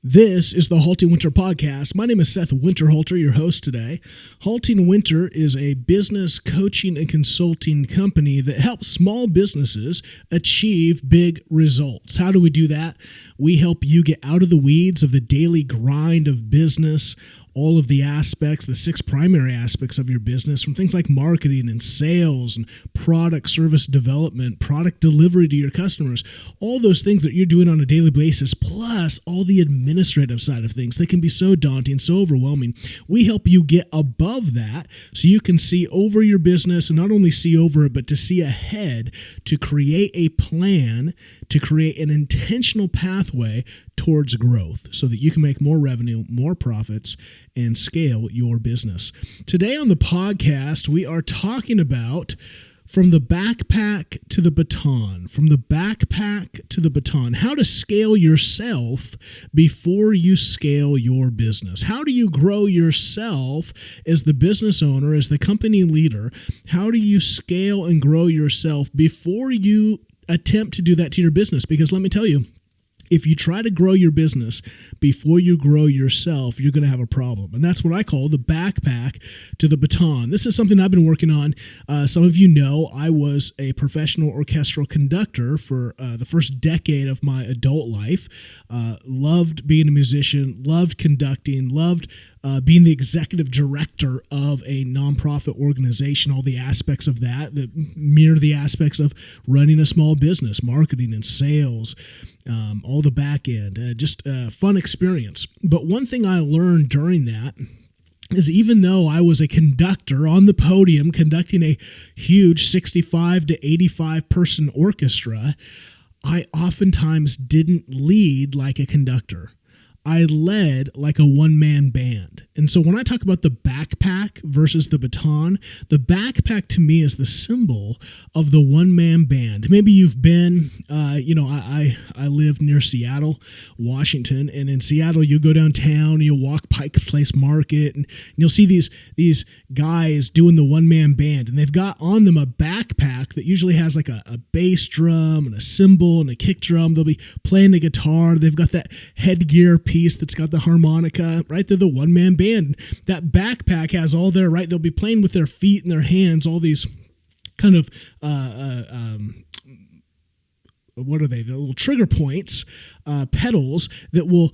This is the HaltingWinter podcast. My name is Seth Winterhalter, your host today. HaltingWinter is a business coaching and consulting company that helps small businesses achieve big results. How do we do that? We help you get out of the weeds of the daily grind of business, all of the aspects, the 6 primary aspects of your business, from things like marketing and sales and product service development, product delivery to your customers, all those things that you're doing on a daily basis, plus all the administrative side of things that can be so daunting, so overwhelming. We help you get above that so you can see over your business, and not only see over it, but to see ahead, to create a plan, to create an intentional pathway towards growth so that you can make more revenue, more profits, and scale your business. Today on the podcast, we are talking about from the backpack to the baton, how to scale yourself before you scale your business. How do you grow yourself as the business owner, as the company leader? How do you scale and grow yourself before you attempt to do that to your business? Because let me tell you, if you try to grow your business before you grow yourself, you're going to have a problem. And that's what I call the backpack to the baton. This is something I've been working on. Some of you know I was a professional orchestral conductor for the first decade of my adult life. Loved being a musician, loved conducting, loved being the executive director of a nonprofit organization, all the aspects of that mirror the aspects of running a small business, marketing and sales, all the back end, just a fun experience. But one thing I learned during that is even though I was a conductor on the podium conducting a huge 65 to 85 person orchestra, I oftentimes didn't lead like a conductor. I led like a one-man band. And so when I talk about the backpack versus the baton, the backpack to me is the symbol of the one-man band. Maybe you've been, I live near Seattle, Washington, and in Seattle you go downtown, you'll walk Pike Place Market, and you'll see these guys doing the one-man band, and they've got on them a backpack that usually has like a bass drum and a cymbal and a kick drum. They'll be playing the guitar. They've got that headgear piece that's got the harmonica, right? They're the one-man band. That backpack has all their, right? They'll be playing with their feet and their hands, all these kind of, what are they? The little trigger points, pedals that will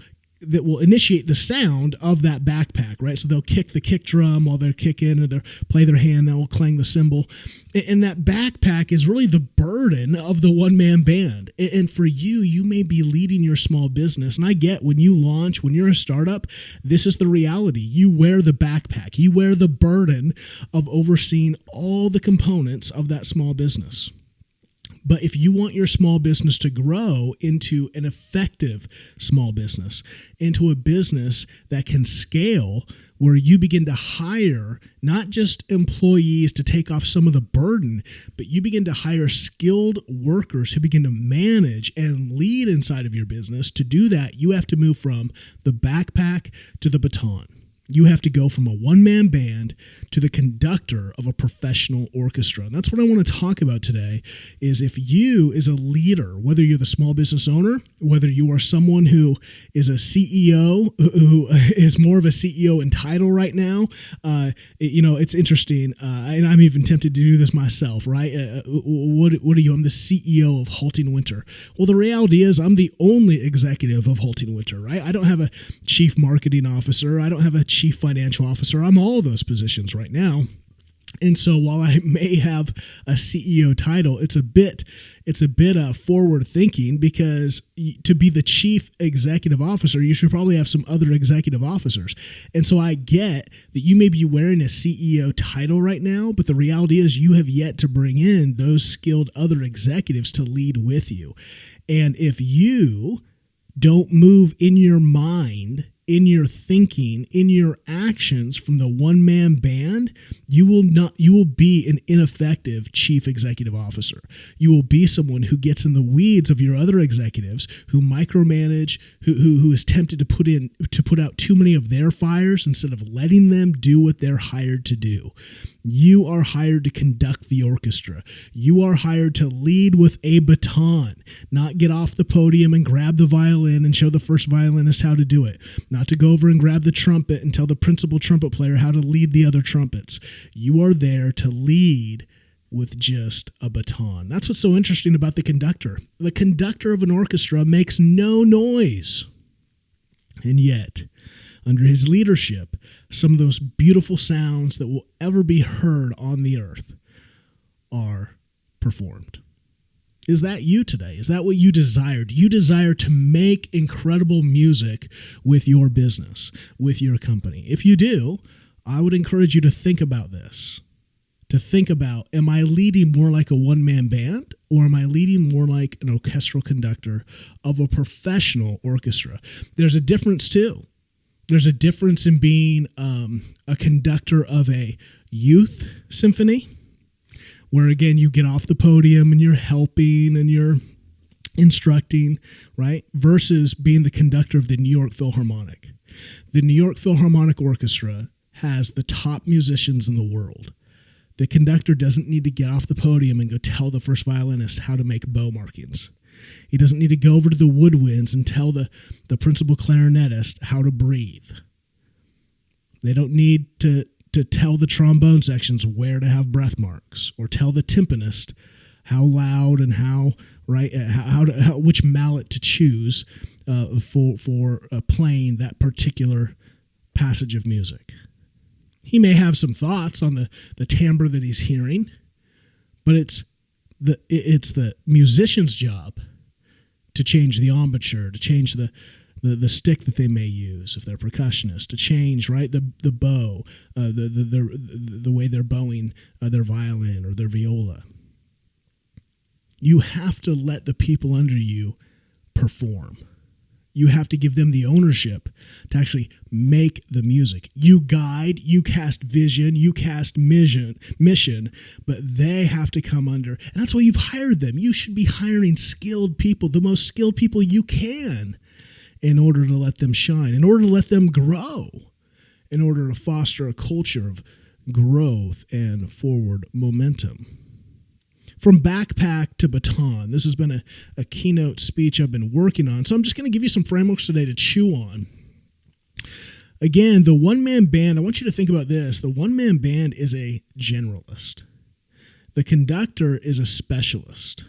initiate the sound of that backpack, right? So they'll kick the kick drum while they're kicking, or they'll play their hand, they'll clang the cymbal. And that backpack is really the burden of the one-man band. And for you, you may be leading your small business. And I get when you launch, when you're a startup, this is the reality. You wear the backpack. You wear the burden of overseeing all the components of that small business. But if you want your small business to grow into an effective small business, into a business that can scale, where you begin to hire not just employees to take off some of the burden, but you begin to hire skilled workers who begin to manage and lead inside of your business. To do that, you have to move from the backpack to the baton. You have to go from a one-man band to the conductor of a professional orchestra. And that's what I want to talk about today, is if you as a leader, whether you're the small business owner, whether you are someone who is a CEO, who is more of a CEO in title right now, it's interesting. And I'm even tempted to do this myself, right? What are you? I'm the CEO of HaltingWinter. Well, the reality is I'm the only executive of HaltingWinter, right? I don't have a chief marketing officer. I don't have a chief financial officer. I'm all of those positions right now. And so while I may have a CEO title, it's a bit forward thinking, because to be the chief executive officer, you should probably have some other executive officers. And so I get that you may be wearing a CEO title right now, but the reality is you have yet to bring in those skilled other executives to lead with you. And if you don't move in your mind, in your thinking, in your actions from the one-man band, you will be an ineffective chief executive officer. You will be someone who gets in the weeds of your other executives, who micromanage, who is tempted to put out too many of their fires instead of letting them do what they're hired to do. You are hired to conduct the orchestra. You are hired to lead with a baton, not get off the podium and grab the violin and show the first violinist how to do it, not to go over and grab the trumpet and tell the principal trumpet player how to lead the other trumpets. You are there to lead with just a baton. That's what's so interesting about the conductor. The conductor of an orchestra makes no noise. And yet, under his leadership, some of those beautiful sounds that will ever be heard on the earth are performed. Is that you today? Is that what you desire? Do you desire to make incredible music with your business, with your company? If you do, I would encourage you to think about this. To think about, am I leading more like a one-man band, or am I leading more like an orchestral conductor of a professional orchestra? There's a difference too. There's a difference in being a conductor of a youth symphony, where again, you get off the podium and you're helping and you're instructing, right? Versus being the conductor of the New York Philharmonic. The New York Philharmonic Orchestra has the top musicians in the world. The conductor doesn't need to get off the podium and go tell the first violinist how to make bow markings. He doesn't need to go over to the woodwinds and tell the principal clarinetist how to breathe. They don't need to tell the trombone sections where to have breath marks, or tell the timpanist how loud and how which mallet to choose for playing that particular passage of music. He may have some thoughts on the timbre that he's hearing, but it's the musician's job to change the embouchure, to change the stick that they may use if they're percussionists, to change the bow, the way they're bowing their violin or their viola. You have to let the people under you perform. You have to give them the ownership to actually make the music. You guide, you cast vision, you cast mission, but they have to come under. And that's why you've hired them. You should be hiring skilled people, the most skilled people you can, in order to let them shine, in order to let them grow, in order to foster a culture of growth and forward momentum. From backpack to baton, this has been a keynote speech I've been working on. So I'm just going to give you some frameworks today to chew on. Again, the one-man band, I want you to think about this. The one-man band is a generalist. The conductor is a specialist.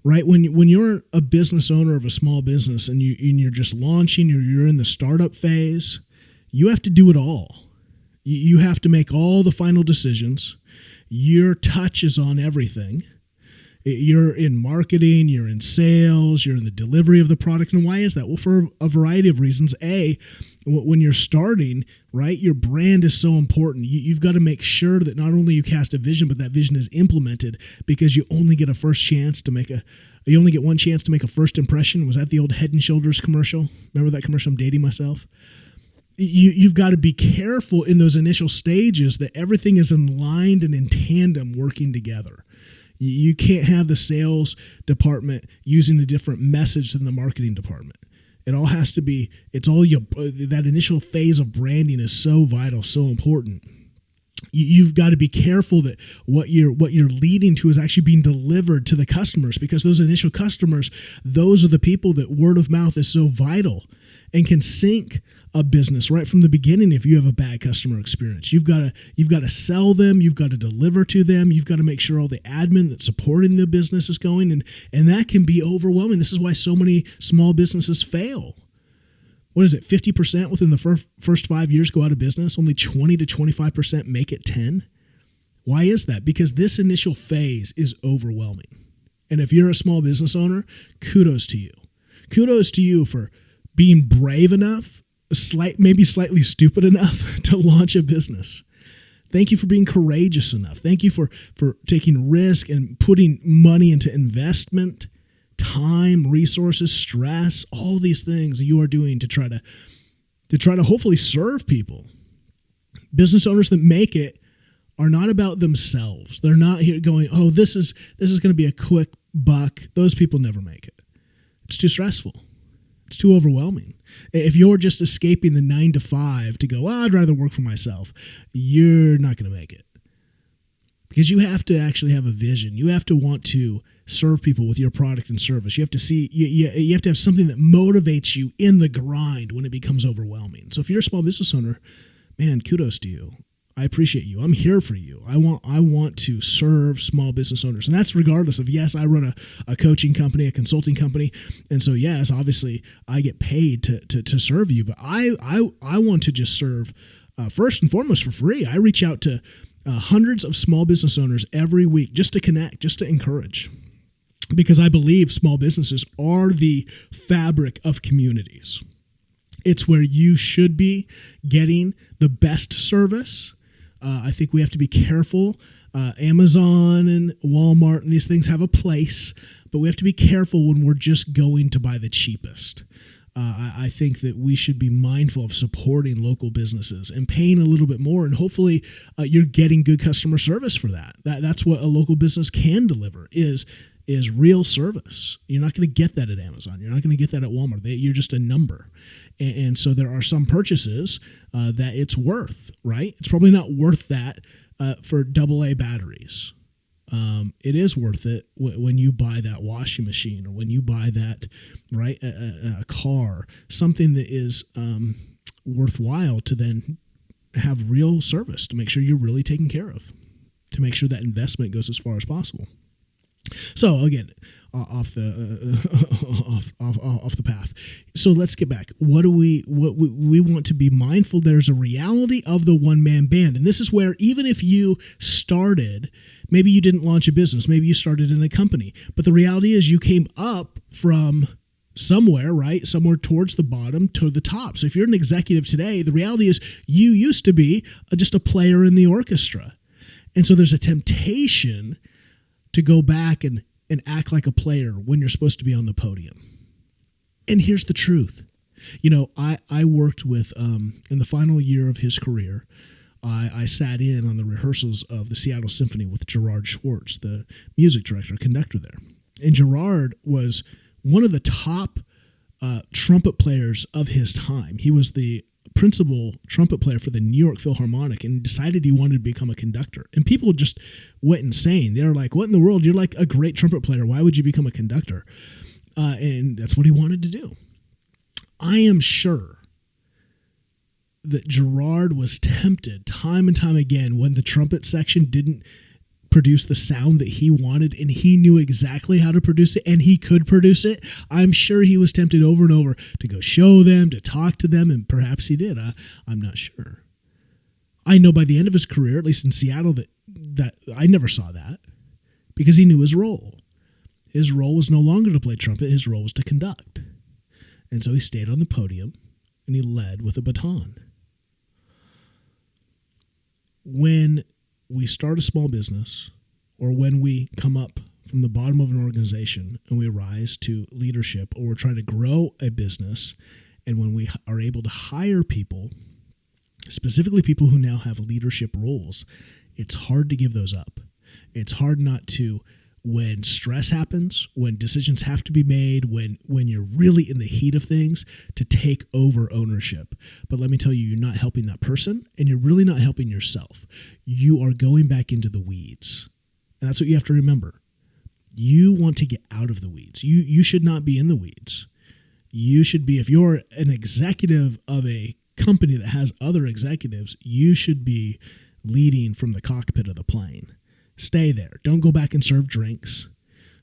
Right? When you're a business owner of a small business and you're just launching, or you're in the startup phase, you have to do it all. You have to make all the final decisions. Your touch is on everything. You're in marketing, you're in sales, you're in the delivery of the product. And why is that? Well, for a variety of reasons. A, when you're starting, right, your brand is so important. You've got to make sure that not only you cast a vision, but that vision is implemented, because you only get one chance to make a first impression. Was that the old Head and Shoulders commercial? Remember that commercial? I'm dating myself. You've got to be careful in those initial stages that everything is aligned and in tandem working together. You can't have the sales department using a different message than the marketing department. It all has to be, that initial phase of branding is so vital, so important. You've got to be careful that what you're leading to is actually being delivered to the customers, because those initial customers, those are the people that word of mouth is so vital and can sink a business right from the beginning. If you have a bad customer experience, you've got to sell them, you've got to deliver to them, you've got to make sure all the admin that's supporting the business is going, and that can be overwhelming. This is why so many small businesses fail. What is it? 50% within the first 5 years go out of business. Only 20 to 25% make it 10. Why is that? Because this initial phase is overwhelming. And if you're a small business owner, kudos to you. Kudos to you for being brave enough, maybe slightly stupid enough to launch a business. Thank you for being courageous enough. Thank you for taking risk and putting money into investment, time, resources, stress, all these things that you are doing to try to hopefully serve people. Business owners that make it are not about themselves. They're not here going, oh, this is going to be a quick buck. Those people never make it. It's too stressful. It's too overwhelming. If you're just escaping the 9 to 5 to go, well, I'd rather work for myself, you're not going to make it. Because you have to actually have a vision. You have to want to serve people with your product and service. You have to see, you have to have something that motivates you in the grind when it becomes overwhelming. So if you're a small business owner, man, kudos to you. I appreciate you. I'm here for you. I want to serve small business owners. And that's regardless of, yes, I run a coaching company, a consulting company. And so, yes, obviously I get paid to serve you. But I want to just serve first and foremost for free. I reach out to hundreds of small business owners every week just to connect, just to encourage. Because I believe small businesses are the fabric of communities. It's where you should be getting the best service. I think we have to be careful. Amazon and Walmart and these things have a place, but we have to be careful when we're just going to buy the cheapest. I think that we should be mindful of supporting local businesses and paying a little bit more, and hopefully you're getting good customer service for that. That's what a local business can deliver is real service. You're not going to get that at Amazon. You're not going to get that at Walmart. You're just a number. And so there are some purchases that it's worth, right? It's probably not worth that for AA batteries. It is worth it when you buy that washing machine or when you buy that, right, a car, something that is worthwhile to then have real service, to make sure you're really taken care of, to make sure that investment goes as far as possible. So again, off the path. So let's get back. What we want to be mindful. There's a reality of the one-man band, and this is where even if you started, maybe you didn't launch a business, maybe you started in a company, but the reality is you came up from somewhere, right? Somewhere towards the bottom to the top. So if you're an executive today, the reality is you used to be just a player in the orchestra, and so there's a temptation to go back and act like a player when you're supposed to be on the podium. And here's the truth. You know, I worked with, in the final year of his career, I sat in on the rehearsals of the Seattle Symphony with Gerard Schwartz, the music director, conductor there. And Gerard was one of the top trumpet players of his time. He was the principal trumpet player for the New York Philharmonic and decided he wanted to become a conductor. And people just went insane. They were like, what in the world? You're like a great trumpet player. Why would you become a conductor? And that's what he wanted to do. I am sure that Gerard was tempted time and time again when the trumpet section didn't produce the sound that he wanted, and he knew exactly how to produce it, and he could produce it. I'm sure he was tempted over and over to go show them, to talk to them, and perhaps he did. I'm not sure. I know by the end of his career, at least in Seattle, that I never saw that because he knew his role. His role was no longer to play trumpet. His role was to conduct. And so he stayed on the podium, and he led with a baton. When we start a small business, or when we come up from the bottom of an organization and we rise to leadership, or we're trying to grow a business, and when we are able to hire people, specifically people who now have leadership roles, it's hard to give those up. It's hard not to, when stress happens, when decisions have to be made, when you're really in the heat of things, to take over ownership. But let me tell you, you're not helping that person, and you're really not helping yourself. You are going back into the weeds. And that's what you have to remember. You want to get out of the weeds. You should not be in the weeds. You should be, if you're an executive of a company that has other executives, you should be leading from the cockpit of the plane. Stay there. Don't go back and serve drinks.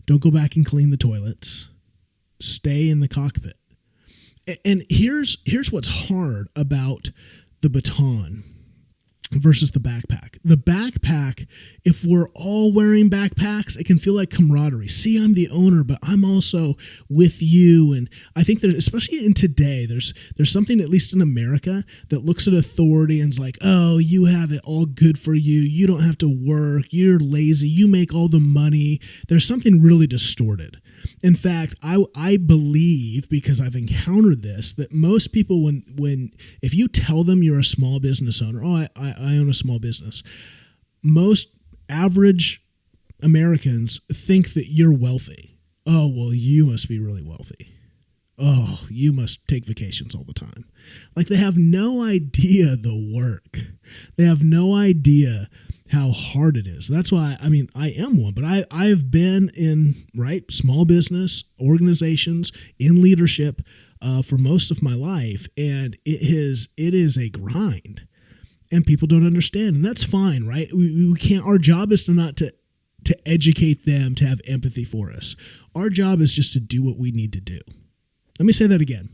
Don't go back and clean the toilets. Stay in the cockpit. And here's what's hard about the baton versus the backpack. The backpack, if we're all wearing backpacks, it can feel like camaraderie. See, I'm the owner, but I'm also with you. And I think that, especially in today, there's something, at least in America, that looks at authority and is like, oh, you have it all good for you. You don't have to work. You're lazy. You make all the money. There's something really distorted. In fact, I believe, because I've encountered this, that most people, if you tell them you're a small business owner, oh, I own a small business, most average Americans think that you're wealthy. Oh, well, you must be really wealthy. oh, you must take vacations all the time. Like, they have no idea the work. They have no idea how hard it is. That's why, I mean, I am one, but I've been in, small business organizations in leadership for most of my life, and it is a grind, and people don't understand, and that's fine, right? We can't. Our job is to educate them, to have empathy for us. Our job is just to do what we need to do. Let me say that again.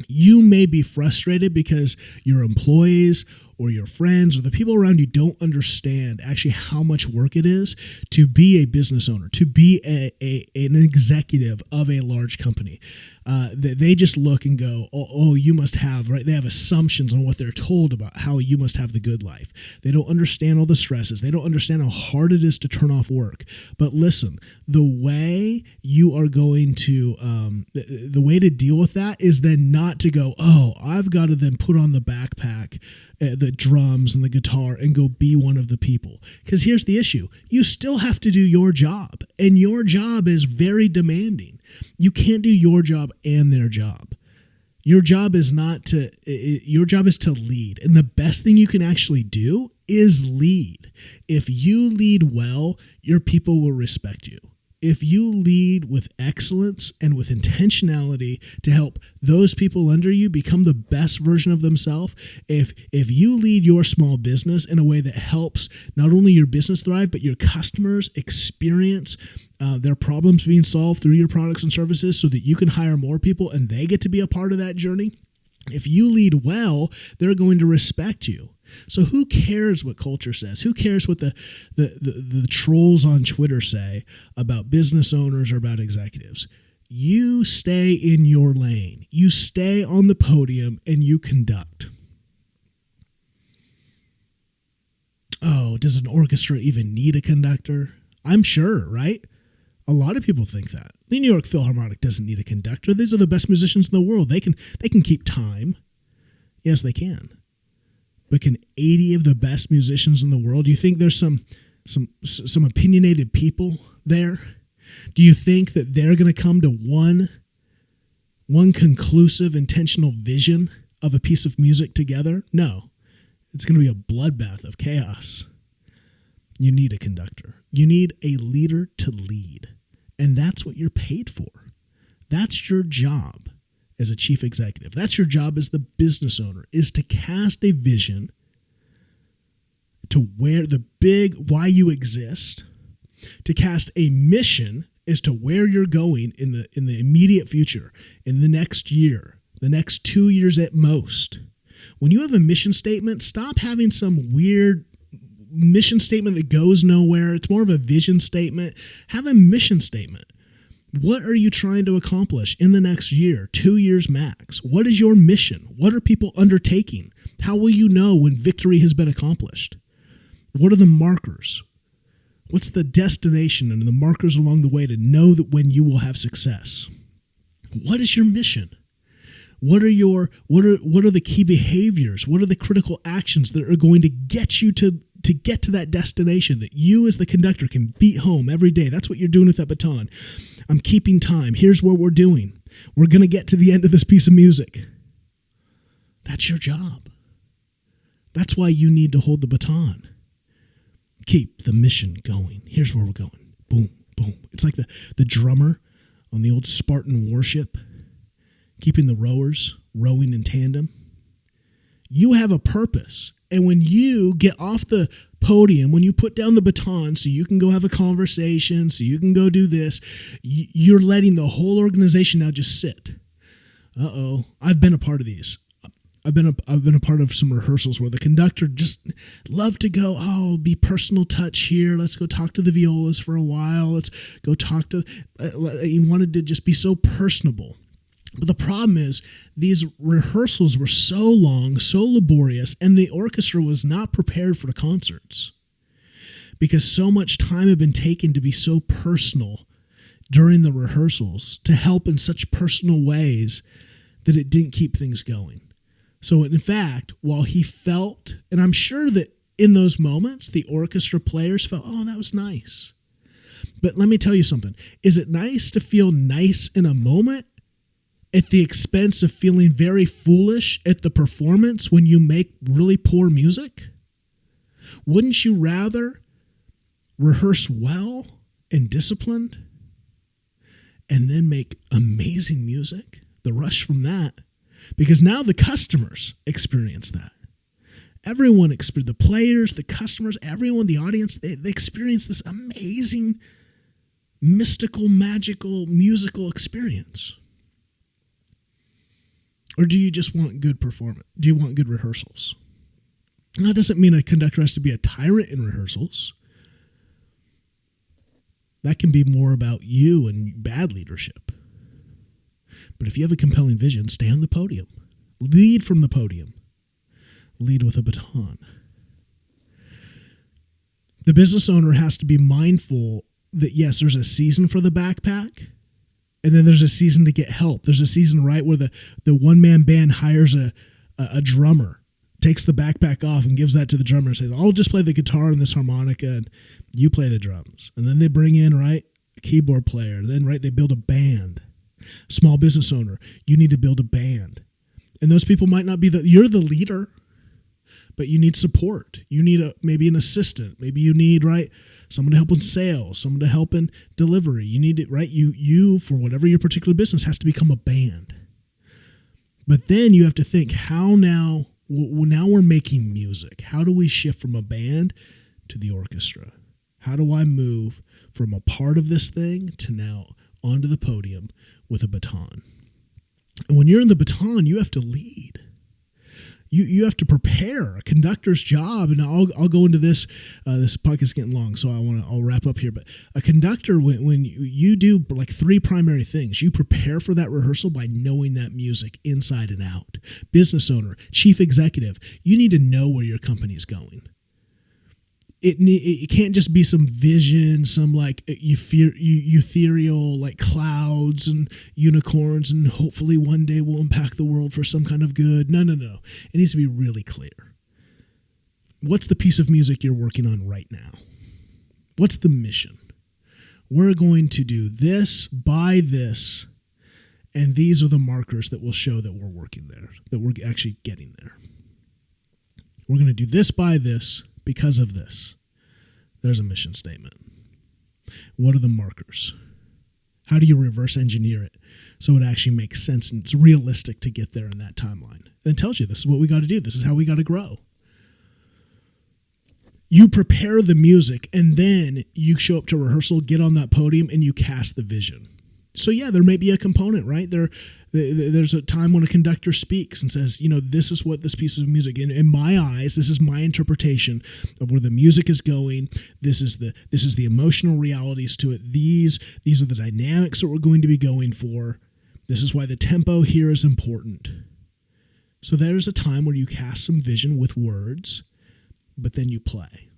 You may be frustrated because your employees or your friends or the people around you don't understand actually how much work it is to be a business owner, to be an executive of a large company. They just look and go, oh, you must have, right? They have assumptions on what they're told about how you must have the good life. They don't understand all the stresses. They don't understand how hard it is to turn off work. But listen, the way you are going to, the way to deal with that is then not to go, oh, I've got to then put on the backpack, the drums and the guitar and go be one of the people. Because here's the issue. You still have to do your job, and your job is very demanding. You can't do your job and their job. Your job is your job is to lead. And the best thing you can actually do is lead. If you lead well, your people will respect you. If you lead with excellence and with intentionality to help those people under you become the best version of themselves, if you lead your small business in a way that helps not only your business thrive, but your customers experience their problems being solved through your products and services so that you can hire more people and they get to be a part of that journey, if you lead well, they're going to respect you. So who cares what culture says? Who cares what the trolls on Twitter say about business owners or about executives? You stay in your lane. You stay on the podium and you conduct. Oh, does an orchestra even need a conductor? I'm sure, right? A lot of people think that. The New York Philharmonic doesn't need a conductor. These are the best musicians in the world. They can keep time. Yes, they can. But can 80 of the best musicians in the world, do you think there's some opinionated people there? Do you think that they're going to come to one conclusive, intentional vision of a piece of music together? No. It's going to be a bloodbath of chaos. You need a conductor. You need a leader to lead. And that's what you're paid for. That's your job as a chief executive. That's your job as the business owner, is to cast a vision to where the big why you exist, to cast a mission as to where you're going in the immediate future, in the next year, the next 2 years at most. When you have a mission statement, stop having some weird mission statement that goes nowhere. It's more of a vision statement. Have a mission statement. What are you trying to accomplish in the next year, 2 years max? What is your mission? What are people undertaking? How will you know when victory has been accomplished? What are the markers? What's the destination and the markers along the way to know that when you will have success? What is your mission? What are the key behaviors? What are the critical actions that are going to get you to get to that destination that you as the conductor can beat home every day? That's what you're doing with that baton. I'm keeping time. Here's what we're doing. We're going to get to the end of this piece of music. That's your job. That's why you need to hold the baton. Keep the mission going. Here's where we're going. Boom, boom. It's like the drummer on the old Spartan warship, keeping the rowers rowing in tandem. You have a purpose. And when you get off the podium, when you put down the baton so you can go have a conversation, so you can go do this, you're letting the whole organization now just sit. Uh-oh. I've been a part of these. I've been a part of some rehearsals where the conductor just loved to go, oh, be personal touch here. Let's go talk to the violas for a while. Let's go talk to, he wanted to just be so personable. But the problem is these rehearsals were so long, so laborious, and the orchestra was not prepared for the concerts because so much time had been taken to be so personal during the rehearsals, to help in such personal ways that it didn't keep things going. So in fact, while he felt, and I'm sure that in those moments, the orchestra players felt, oh, that was nice. But let me tell you something. Is it nice to feel nice in a moment? at the expense of feeling very foolish at the performance when you make really poor music? Wouldn't you rather rehearse well and disciplined and then make amazing music? The rush from that, because now the customers experience that. Everyone, the players, the customers, everyone, the audience, they experience this amazing, mystical, magical, musical experience. Or do you just want good performance? Do you want good rehearsals? That doesn't mean a conductor has to be a tyrant in rehearsals. That can be more about you and bad leadership. But if you have a compelling vision, stay on the podium. Lead from the podium. Lead with a baton. The business owner has to be mindful that, yes, there's a season for the backpack, and then there's a season to get help. There's a season, right, where the one-man band hires a drummer, takes the backpack off and gives that to the drummer and says, I'll just play the guitar and this harmonica and you play the drums. And then they bring in, right, a keyboard player. And then, right, they build a band. Small business owner, you need to build a band. And those people might not be you're the leader, but you need support. You need maybe an assistant. Maybe you need, right, someone to help in sales, someone to help in delivery. You need it, right? You for whatever your particular business has to become a band. But then you have to think, how now we're making music. How do we shift from a band to the orchestra? How do I move from a part of this thing to now onto the podium with a baton? And when you're in the baton, you have to lead. You have to prepare. A conductor's job, and I'll go into this. This podcast is getting long, so I'll wrap up here. But a conductor, when you do like three primary things, you prepare for that rehearsal by knowing that music inside and out. Business owner, chief executive, you need to know where your company is going. It can't just be some vision, some like ethereal like clouds and unicorns, and hopefully one day we'll impact the world for some kind of good. No. It needs to be really clear. What's the piece of music you're working on right now? What's the mission? We're going to do this, by this, and these are the markers that will show that we're working there, that we're actually getting there. We're going to do this, by this, because of this. There's a mission statement. What are the markers? How do you reverse engineer it so it actually makes sense and it's realistic to get there in that timeline? And it tells you this is what we got to do. This is how we got to grow. You prepare the music, and then you show up to rehearsal, get on that podium, and you cast the vision. So yeah, there may be a component, right? There's a time when a conductor speaks and says, this is what this piece of music, in my eyes, this is my interpretation of where the music is going. This is the emotional realities to it. These are the dynamics that we're going to be going for. This is why the tempo here is important. So there's a time where you cast some vision with words, but then you play.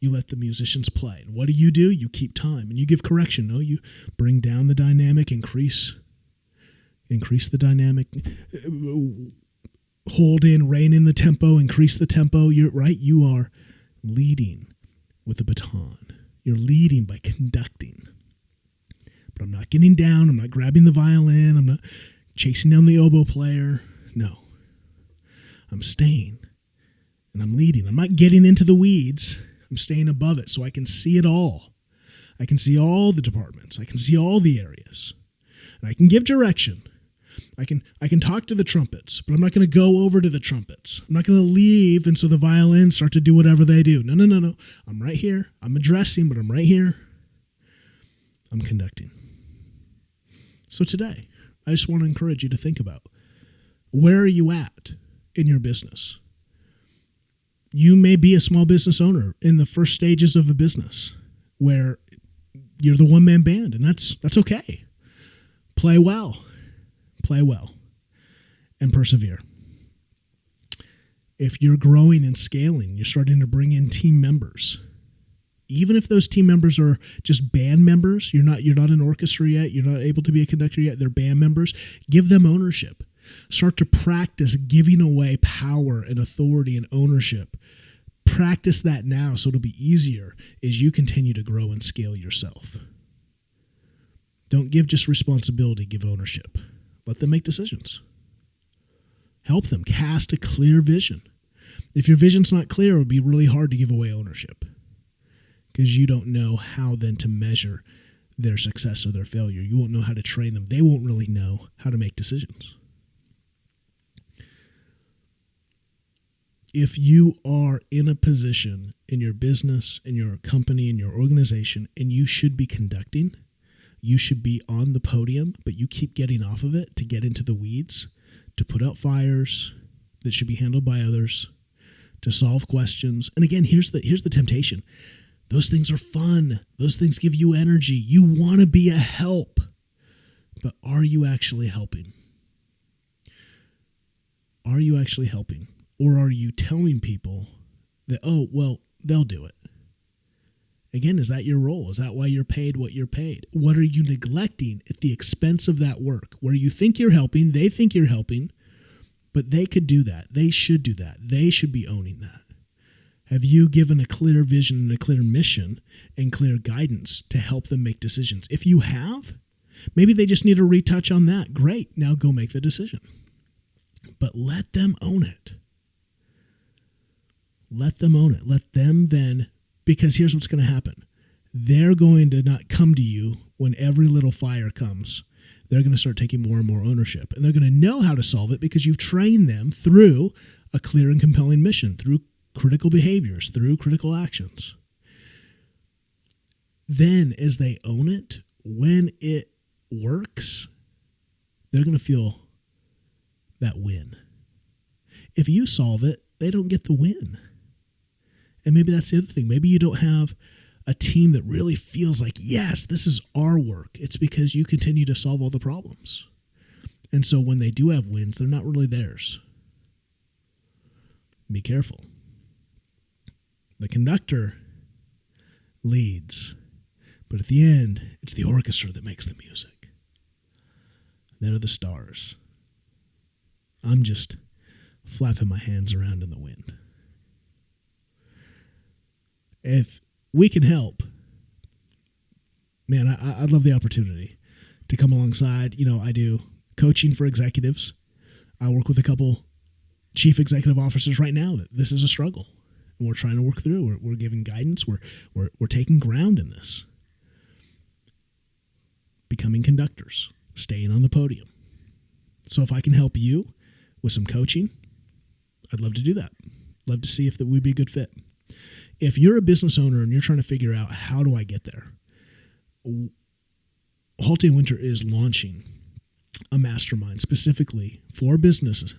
You let the musicians play. And what do? You keep time and you give correction. No, you bring down the dynamic, increase the dynamic, hold in, rein in the tempo, increase the tempo. You're right. You are leading with a baton. You're leading by conducting. But I'm not getting down. I'm not grabbing the violin. I'm not chasing down the oboe player. No, I'm staying and I'm leading. I'm not getting into the weeds. I'm staying above it so I can see it all. I can see all the departments. I can see all the areas. And I can give direction. I can talk to the trumpets, but I'm not going to go over to the trumpets. I'm not going to leave and so the violins start to do whatever they do. No. I'm right here. I'm addressing, but I'm right here. I'm conducting. So today, I just want to encourage you to think about, where are you at in your business? You may be a small business owner in the first stages of a business where you're the one-man band, and that's okay. Play well, and persevere. If you're growing and scaling, you're starting to bring in team members. Even if those team members are just band members, you're not an orchestra yet, you're not able to be a conductor yet, they're band members, give them ownership. Start to practice giving away power and authority and ownership. Practice that now so it'll be easier as you continue to grow and scale yourself. Don't give just responsibility, give ownership. Let them make decisions. Help them cast a clear vision. If your vision's not clear, it would be really hard to give away ownership because you don't know how then to measure their success or their failure. You won't know how to train them. They won't really know how to make decisions. If you are in a position in your business, in your company, in your organization, and you should be conducting, you should be on the podium, but you keep getting off of it to get into the weeds, to put out fires that should be handled by others, to solve questions. And again, here's the temptation. Those things are fun. Those things give you energy. You want to be a help. But are you actually helping? Are you actually helping? Or are you telling people that, oh, well, they'll do it? Again, is that your role? Is that why you're paid what you're paid? What are you neglecting at the expense of that work? Where you think you're helping, they think you're helping, but they could do that. They should do that. They should be owning that. Have you given a clear vision and a clear mission and clear guidance to help them make decisions? If you have, maybe they just need a retouch on that. Great. Now go make the decision. But let them own it. Let them own it. Let them then, because here's what's going to happen. They're going to not come to you when every little fire comes. They're going to start taking more and more ownership. And they're going to know how to solve it because you've trained them through a clear and compelling mission, through critical behaviors, through critical actions. Then as they own it, when it works, they're going to feel that win. If you solve it, they don't get the win. And maybe that's the other thing. Maybe you don't have a team that really feels like, yes, this is our work. It's because you continue to solve all the problems. And so when they do have wins, they're not really theirs. Be careful. The conductor leads, but at the end, it's the orchestra that makes the music. They're the stars. I'm just flapping my hands around in the wind. If we can help, man, I'd love the opportunity to come alongside. I do coaching for executives. I work with a couple chief executive officers right now that this is a struggle. And we're trying to work through. We're giving guidance. We're taking ground in this. Becoming conductors, staying on the podium. So if I can help you with some coaching, I'd love to do that. Love to see if that would be a good fit. If you're a business owner and you're trying to figure out how do I get there, HaltingWinter is launching a mastermind specifically for business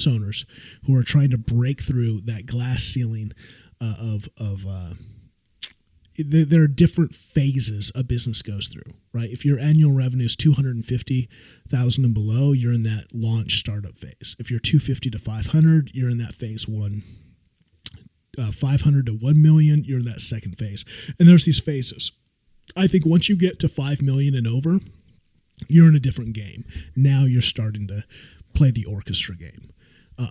owners who are trying to break through that glass ceiling there are different phases a business goes through, right? If your annual revenue is $250,000 and below, you're in that launch startup phase. If you're $250,000 to $500,000, you're in that phase one. $500,000 to $1 million, you're in that second phase. And there's these phases. I think once you get to $5 million and over, you're in a different game. Now you're starting to play the orchestra game.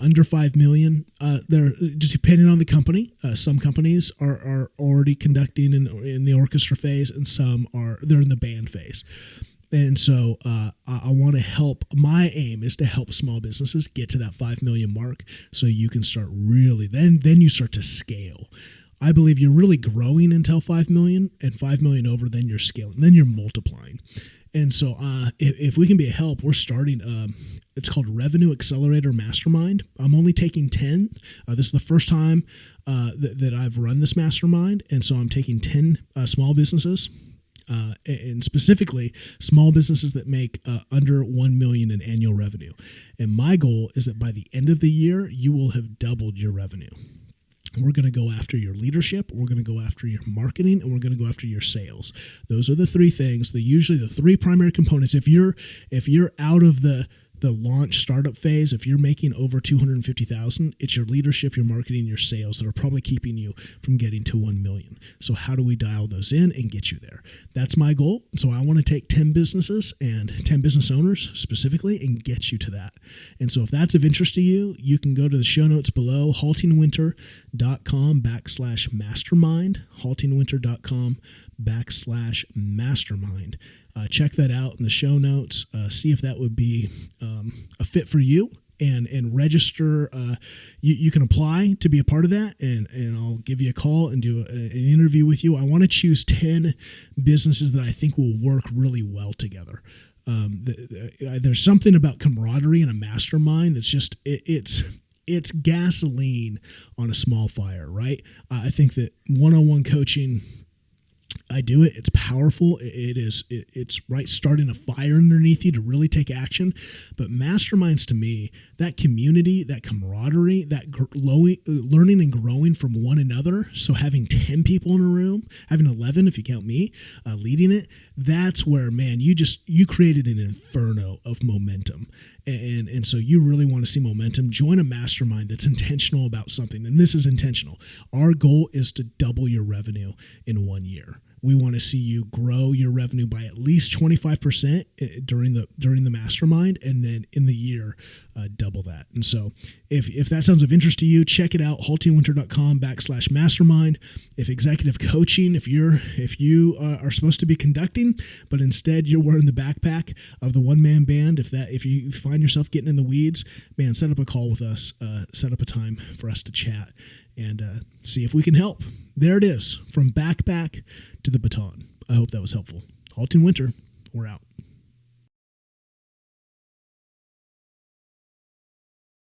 Under $5 million, they're just depending on the company. Some companies are already conducting in the orchestra phase, and some they're in the band phase. And so I want to help. My aim is to help small businesses get to that 5 million mark, so you can start really. Then you start to scale. I believe you're really growing until 5 million, and 5 million over, then you're scaling, then you're multiplying. And so if we can be a help, we're starting, it's called Revenue Accelerator Mastermind. I'm only taking 10. This is the first time that I've run this mastermind. And so I'm taking 10 small businesses, and specifically small businesses that make under 1 million in annual revenue. And my goal is that by the end of the year, you will have doubled your revenue. We're going to go after your leadership, we're going to go after your marketing, and we're going to go after your sales. Those are the three things, usually the three primary components. If you're out of the launch startup phase, if you're making over $250,000, it's your leadership, your marketing, your sales that are probably keeping you from getting to 1 million. So how do we dial those in and get you there? That's my goal. So I want to take 10 businesses and 10 business owners specifically and get you to that. And so if that's of interest to you, you can go to the show notes below, haltingwinter.com/mastermind, haltingwinter.com haltingwinter.com/mastermind. Check that out in the show notes. See if that would be a fit for you. And register. You can apply to be a part of that, and I'll give you a call and do an interview with you. I want to choose 10 businesses that I think will work really well together. There's something about camaraderie in a mastermind that's just it's gasoline on a small fire, right? I think that one-on-one coaching, I do it. It's powerful. It's right starting a fire underneath you to really take action. But masterminds, to me, that community, that camaraderie, that learning and growing from one another. So having 10 people in a room, having 11 if you count me, leading it, that's where, man, you created an inferno of momentum. And so you really want to see momentum. Join a mastermind that's intentional about something. And this is intentional. Our goal is to double your revenue in 1 year. We want to see you grow your revenue by at least 25% during the mastermind, and then in the year, double that. And so if that sounds of interest to you, check it out, haltingwinter.com/mastermind. If executive coaching, if you are supposed to be conducting, but instead you're wearing the backpack of the one-man band, if you find yourself getting in the weeds, man, set up a call with us, set up a time for us to chat and see if we can help. There it is, from backpack to the baton. I hope that was helpful. Halting Winter, we're out.